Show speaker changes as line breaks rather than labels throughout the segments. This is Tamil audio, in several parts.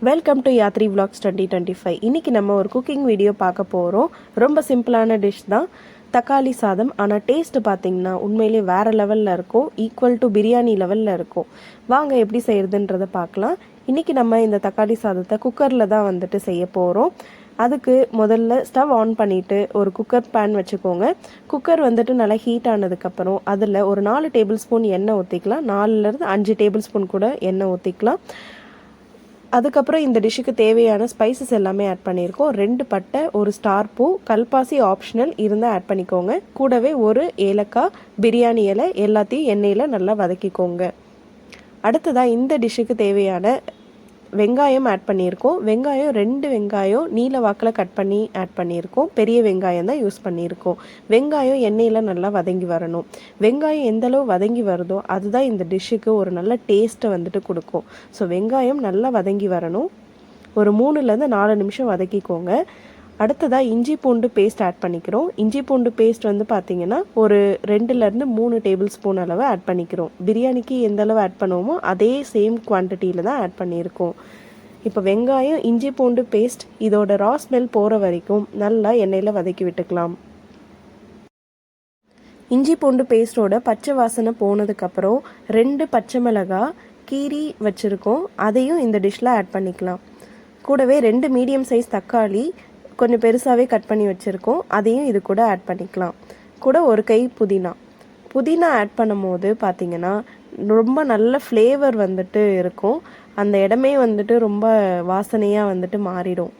Welcome to Yatri vlogs 2025. இன்றைக்கி நம்ம ஒரு குக்கிங் வீடியோ பார்க்க போகிறோம். ரொம்ப சிம்பிளான டிஷ் தான், தக்காளி சாதம். ஆனால் டேஸ்ட்டு பார்த்திங்கன்னா உண்மையிலே வேறு லெவலில் இருக்கும், ஈக்குவல் டு பிரியாணி லெவலில் இருக்கும். வாங்க எப்படி செய்கிறதுன்றதை பார்க்கலாம். இன்றைக்கி நம்ம இந்த தக்காளி சாதத்தை குக்கரில் தான் வந்துட்டு செய்ய போகிறோம். அதுக்கு முதல்ல ஸ்டவ் ஆன் பண்ணிவிட்டு ஒரு குக்கர் பேன் வச்சுக்கோங்க. குக்கர் வந்துட்டு நல்லா ஹீட் ஆனதுக்கப்புறம் அதில் ஒரு 4 டேபிள் ஸ்பூன் எண்ணெய் ஊற்றிக்கலாம். 4லேருந்து 5 டேபிள் ஸ்பூன் கூட எண்ணெய் ஊற்றிக்கலாம். அதுக்கப்புறம் இந்த டிஷ்ஷுக்கு தேவையான ஸ்பைசஸ் எல்லாமே ஆட் பண்ணியிருக்கோம். 2 பட்டை, ஒரு ஸ்டார் பூ, கல்பாசி ஆப்ஷனல் இருந்தால் ஆட் பண்ணிக்கோங்க. கூடவே ஒரு ஏலக்காய், பிரியாணி இலை எல்லாத்தையும் எண்ணெயில் நல்லா வதக்கிக்கோங்க. அடுத்ததாக இந்த டிஷ்ஷுக்கு தேவையான வெங்காயம் ஆட் பண்ணியிருக்கோம். வெங்காயம் 2 வெங்காயம் நீல வாக்கில் கட் பண்ணி ஆட் பண்ணியிருக்கோம். பெரிய வெங்காயம் தான் யூஸ் பண்ணியிருக்கோம். வெங்காயம் எண்ணெயில் நல்லா வதங்கி வரணும். வெங்காயம் எந்தளவு வதங்கி வருதோ அதுதான் இந்த டிஷ்ஷுக்கு ஒரு நல்ல டேஸ்ட்டை வந்துட்டு கொடுக்கும். ஸோ வெங்காயம் நல்லா வதங்கி வரணும். ஒரு 3லேருந்து 4 நிமிஷம் வதக்கிக்கோங்க. அடுத்ததாக இஞ்சி பூண்டு பேஸ்ட் ஆட் பண்ணிக்கிறோம். இஞ்சி பூண்டு பேஸ்ட் வந்து பார்த்திங்கன்னா ஒரு 2லேருந்து 3 டேபிள் ஸ்பூன் அளவு ஆட் பண்ணிக்கிறோம். பிரியாணிக்கு எந்த அளவு ஆட் பண்ணுவோமோ அதே சேம் குவான்டிட்டியில் தான் ஆட் பண்ணியிருக்கோம். இப்போ வெங்காயம், இஞ்சி பூண்டு பேஸ்ட் இதோட ரா ஸ்மெல் போகிற வரைக்கும் நல்லா எண்ணெயில் வதக்கி விட்டுக்கலாம். இஞ்சி பூண்டு பேஸ்ட்டோட பச்சை வாசனை போனதுக்கப்புறம் 2 பச்சை மிளகாய் கீரி வச்சுருக்கோம், அதையும் இந்த டிஷ்ஷில் ஆட் பண்ணிக்கலாம். கூடவே 2 மீடியம் சைஸ் தக்காளி கொஞ்சம் பெருசாகவே கட் பண்ணி வச்சுருக்கோம், அதையும் இது கூட ஆட் பண்ணிக்கலாம். கூட ஒரு கை புதினா ஆட் பண்ணும் போது பார்த்திங்கன்னா ரொம்ப நல்ல ஃப்ளேவர் வந்துட்டு இருக்கும். அந்த இடமே வந்துட்டு ரொம்ப வாசனையாக வந்துட்டு மாறிடும்.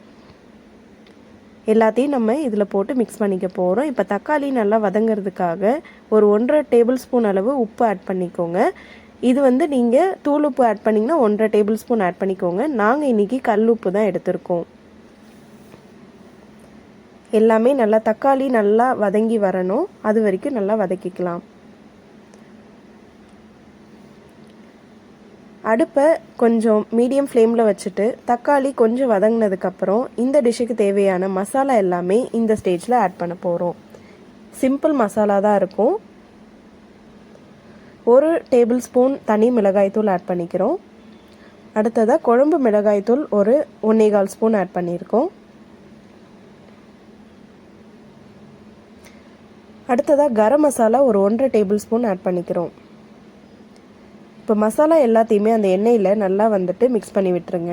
எல்லாத்தையும் நம்ம இதில் போட்டு மிக்ஸ் பண்ணிக்க போகிறோம். இப்போ தக்காளி நல்லா வதங்கிறதுக்காக ஒரு 1.5 டேபிள் ஸ்பூன் அளவு உப்பு ஆட் பண்ணிக்கோங்க. இது வந்து நீங்கள் தூள் உப்பு ஆட் பண்ணிங்கன்னா 1.5 டேபிள் ஸ்பூன் ஆட் பண்ணிக்கோங்க. நாங்கள் இன்றைக்கி கல் உப்பு தான் எடுத்திருக்கோம். எல்லாமே நல்லா தக்காளி நல்லா வதங்கி வரணும், அது வரைக்கும் நல்லா வதக்கிக்கலாம். அடுப்பை கொஞ்சம் மீடியம் ஃப்ளேமில் வச்சுட்டு தக்காளி கொஞ்சம் வதங்கினதுக்கப்புறம் இந்த டிஷ்ஷுக்கு தேவையான மசாலா எல்லாமே இந்த ஸ்டேஜில் ஆட் பண்ண போகிறோம். சிம்பிள் மசாலா தான் இருக்கும். 1 டேபிள் ஸ்பூன் தனி மிளகாய்த்தூள் ஆட் பண்ணிக்கிறோம். அடுத்ததாக குழம்பு மிளகாய்த்தூள் ஒரு 1.25 ஸ்பூன் ஆட் பண்ணியிருக்கோம். அடுத்ததாக கரம் மசாலா ஒரு 1.5 டேபிள் ஸ்பூன் ஆட் பண்ணிக்கிறோம். இப்போ மசாலா எல்லாத்தையுமே அந்த எண்ணெயில் நல்லா வந்துட்டு மிக்ஸ் பண்ணி விட்டுருங்க.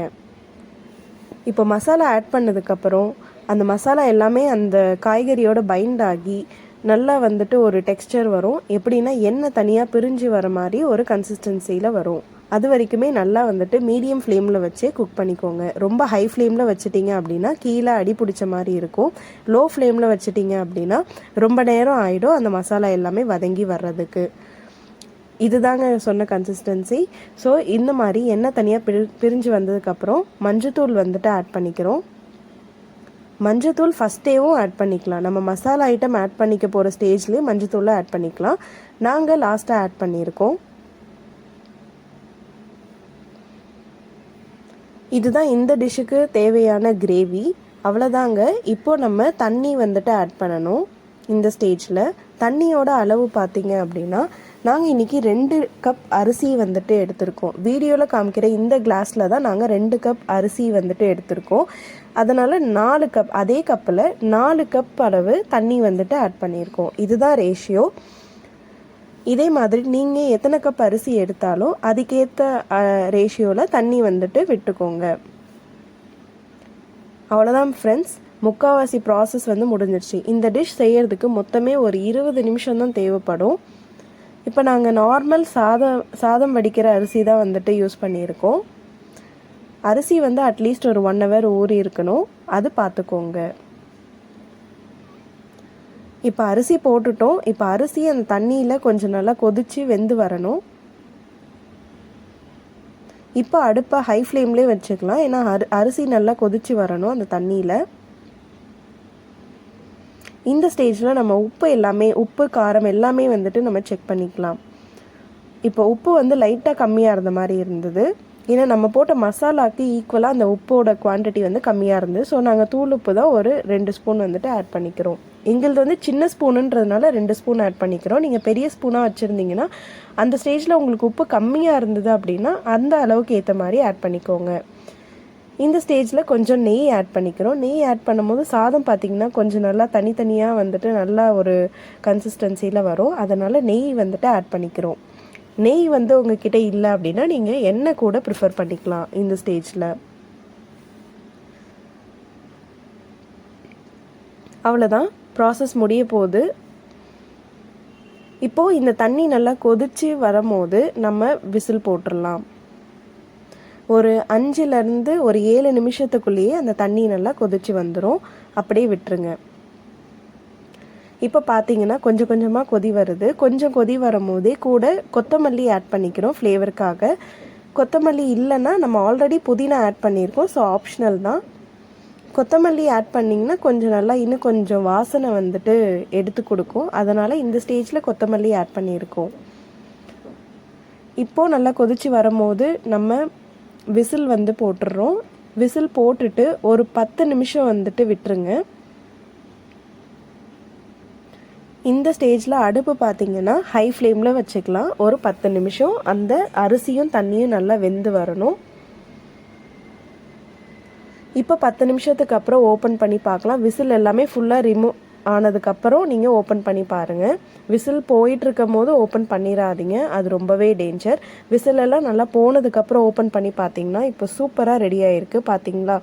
இப்போ மசாலா ஆட் பண்ணதுக்கப்புறம் அந்த மசாலா எல்லாமே அந்த காய்கறியோட பைண்ட் ஆகி நல்லா வந்துட்டு ஒரு டெக்ஸ்டர் வரும். எப்படின்னா எண்ணெய் தனியாக பிரிஞ்சு வர மாதிரி ஒரு கன்சிஸ்டன்சியில் வரும். அது வரைக்குமே நல்லா வந்துட்டு மீடியம் ஃப்ளேமில் வச்சே குக் பண்ணிக்கோங்க. ரொம்ப ஹை ஃப்ளேமில் வச்சுட்டிங்க அப்படின்னா கீழே அடி பிடிச்ச மாதிரி இருக்கும். லோ ஃப்ளேமில் வச்சுட்டிங்க அப்படின்னா ரொம்ப நேரம் ஆகிடும் அந்த மசாலா எல்லாமே வதங்கி வர்றதுக்கு. இதுதாங்க சொன்ன கன்சிஸ்டன்சி. ஸோ இந்த மாதிரி எண்ணெய் தனியாக பிரிஞ்சு வந்ததுக்கப்புறம் மஞ்சத்தூள் வந்துட்டு ஆட் பண்ணிக்கிறோம். மஞ்சத்தூள் ஃபஸ்ட்டேவும் ஆட் பண்ணிக்கலாம். நம்ம மசாலா ஐட்டம் ஆட் பண்ணிக்க போகிற ஸ்டேஜ்லேயே மஞ்சத்தூளை ஆட் பண்ணிக்கலாம். நாங்கள் லாஸ்ட்டாக ஆட் பண்ணியிருக்கோம். இதுதான் இந்த டிஷ்ஷுக்கு தேவையான கிரேவி. அவ்வளோதாங்க. இப்போது நம்ம தண்ணி வந்துட்டு ஆட் பண்ணணும். இந்த ஸ்டேஜில் தண்ணியோட அளவு பார்த்திங்க அப்படின்னா நாங்கள் இன்றைக்கி 2 கப் அரிசி வந்துட்டு எடுத்திருக்கோம். வீடியோவில் காமிக்கிற இந்த கிளாஸில் தான் நாங்கள் 2 கப் அரிசி வந்துட்டு எடுத்திருக்கோம். அதனால் 4 கப், அதே கப்பில் 4 கப் அளவு தண்ணி வந்துட்டு ஆட் பண்ணியிருக்கோம். இதுதான் ரேஷியோ. இதே மாதிரி நீங்கள் எத்தனை கப் அரிசி எடுத்தாலும் அதுக்கேற்ற ரேஷியோவில் தண்ணி வந்துட்டு விட்டுக்கோங்க. அவ்வளோதான் ஃப்ரெண்ட்ஸ், முக்கால்வாசி ப்ராசஸ் வந்து முடிஞ்சிடுச்சு. இந்த டிஷ் செய்கிறதுக்கு மொத்தமே ஒரு 20 நிமிஷம் தான் தேவைப்படும். இப்போ நாங்கள் நார்மல் சாதம் வடிக்கிற அரிசி தான் வந்துட்டு யூஸ் பண்ணியிருக்கோம். அரிசி வந்து அட்லீஸ்ட் ஒரு 1 ஹவர் ஊறி இருக்கணும், அது பார்த்துக்கோங்க. இப்போ அரிசி போட்டுட்டோம். இப்போ அரிசி அந்த தண்ணியில் கொஞ்சம் நல்லா கொதித்து வெந்து வரணும். இப்போ அடுப்பை ஹை ஃப்ளேம்லேயே வச்சுக்கலாம், ஏன்னா அரிசி நல்லா கொதித்து வரணும் அந்த தண்ணியில். இந்த ஸ்டேஜில் நம்ம உப்பு காரம் எல்லாமே வந்துட்டு நம்ம செக் பண்ணிக்கலாம். இப்போ உப்பு வந்து லைட்டாக கம்மியாக இருந்த மாதிரி இருந்தது, ஏன்னா நம்ம போட்ட மசாலாவுக்கு ஈக்குவலாக அந்த உப்போட குவான்டிட்டி வந்து கம்மியாக இருந்தது. ஸோ நாங்கள் தூள் உப்பு தான் ஒரு 2 ஸ்பூன் வந்துட்டு ஆட் பண்ணிக்கிறோம். எங்களது வந்து சின்ன ஸ்பூனுன்றதுனால 2 ஸ்பூன் ஆட் பண்ணிக்கிறோம். நீங்கள் பெரிய ஸ்பூனாக வச்சுருந்தீங்கன்னா அந்த ஸ்டேஜில் உங்களுக்கு உப்பு கம்மியாக இருந்தது அப்படின்னா அந்த அளவுக்கு ஏற்ற மாதிரி ஆட் பண்ணிக்கோங்க. இந்த ஸ்டேஜில் கொஞ்சம் நெய் ஆட் பண்ணிக்கிறோம். நெய் ஆட் பண்ணும்போது சாதம் பார்த்திங்கன்னா கொஞ்சம் நல்லா தனித்தனியாக வந்துட்டு நல்லா ஒரு கன்சிஸ்டன்சியில் வரும். அதனால் நெய் வந்துட்டு ஆட் பண்ணிக்கிறோம். நெய் வந்து உங்ககிட்ட இல்லை அப்படின்னா நீங்கள் எண்ணெய் கூட ப்ரிஃபர் பண்ணிக்கலாம் இந்த ஸ்டேஜில். அவ்வளோதான், ப்ராசஸ் முடிய போகுது. இப்போது இந்த தண்ணி நல்லா கொதித்து வரும்போது நம்ம விசில் போட்டுடலாம். ஒரு 5லேருந்து ஒரு 7 நிமிஷத்துக்குள்ளேயே அந்த தண்ணி நல்லா கொதித்து வந்துடும். அப்படியே விட்டுருங்க. இப்போ பார்த்தீங்கன்னா கொஞ்சம் கொஞ்சமாக கொதி வருது. கொஞ்சம் கொதி வரும்போதே கூட கொத்தமல்லி ஆட் பண்ணிக்கிறோம் ஃப்ளேவருக்காக. கொத்தமல்லி இல்லைன்னா நம்ம ஆல்ரெடி புதினா ஆட் பண்ணியிருக்கோம், ஸோ ஆப்ஷனல் தான். கொத்தமல்லி ஆட் பண்ணிங்கன்னா கொஞ்சம் நல்லா இன்னும் கொஞ்சம் வாசனை வந்துட்டு எடுத்து கொடுக்கும். அதனால் இந்த ஸ்டேஜில் கொத்தமல்லி ஆட் பண்ணியிருக்கோம். இப்போது நல்லா கொதித்து வரும்போது நம்ம விசில் வந்து போட்டுடுறோம். விசில் போட்டுட்டு ஒரு 10 நிமிஷம் வந்துட்டு விட்டுருங்க. இந்த ஸ்டேஜில் அடுப்பு பார்த்திங்கன்னா ஹை ஃப்ளேமில் வச்சுக்கலாம். ஒரு 10 நிமிஷம் அந்த அரிசியும் தண்ணியும் நல்லா வெந்து வரணும். இப்போ 10 நிமிஷத்துக்கு அப்புறம் ஓப்பன் பண்ணி பார்க்கலாம். விசில் எல்லாமே ஃபுல்லாக ரிமூவ் ஆனதுக்கப்புறம் நீங்கள் ஓப்பன் பண்ணி பாருங்கள். விசில் போயிட்டுருக்கும் போது ஓப்பன் பண்ணிடாதீங்க, அது ரொம்பவே டேஞ்சர். விசில் எல்லாம் நல்லா போனதுக்கப்புறம் ஓப்பன் பண்ணி பார்த்தீங்கன்னா இப்போ சூப்பராக ரெடி ஆகிருக்கு. பார்த்தீங்களா,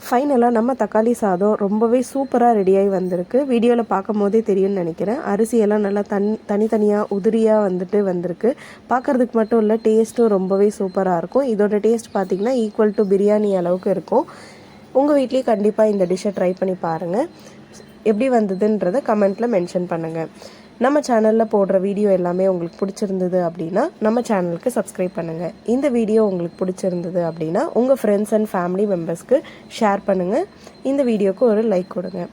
ஃபைனலாக நம்ம தக்காளி சாதம் ரொம்பவே சூப்பராக ரெடியாகி வந்திருக்கு. வீடியோவில் பார்க்கும் போதே தெரியும்னு நினைக்கிறேன். அரிசியெல்லாம் நல்லா தனித்தனியாக உதிரியாக வந்துட்டு வந்திருக்கு. பார்க்குறதுக்கு மட்டும் இல்லை, டேஸ்ட்டும் ரொம்பவே சூப்பராக இருக்கும். இதோட டேஸ்ட் பார்த்திங்கன்னா ஈக்குவல் டு பிரியாணி அளவுக்கு இருக்கும். உங்கள் வீட்லேயும் கண்டிப்பாக இந்த டிஷ்ஷை ட்ரை பண்ணி பாருங்கள். எப்படி வந்ததுன்றதை கமெண்ட்டில் மென்ஷன் பண்ணுங்கள். நம்ம சேனலில் போடுற வீடியோ எல்லாமே உங்களுக்கு பிடிச்சிருந்தது அப்படின்னா நம்ம சேனலுக்கு சப்ஸ்கிரைப் பண்ணுங்கள். இந்த வீடியோ உங்களுக்கு பிடிச்சிருந்தது அப்படின்னா உங்கள் ஃப்ரெண்ட்ஸ் அண்ட் ஃபேமிலி மெம்பர்ஸ்க்கு ஷேர் பண்ணுங்கள். இந்த வீடியோக்கு ஒரு லைக் கொடுங்க.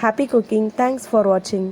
Happy cooking. தேங்க்ஸ் ஃபார் வாட்சிங்.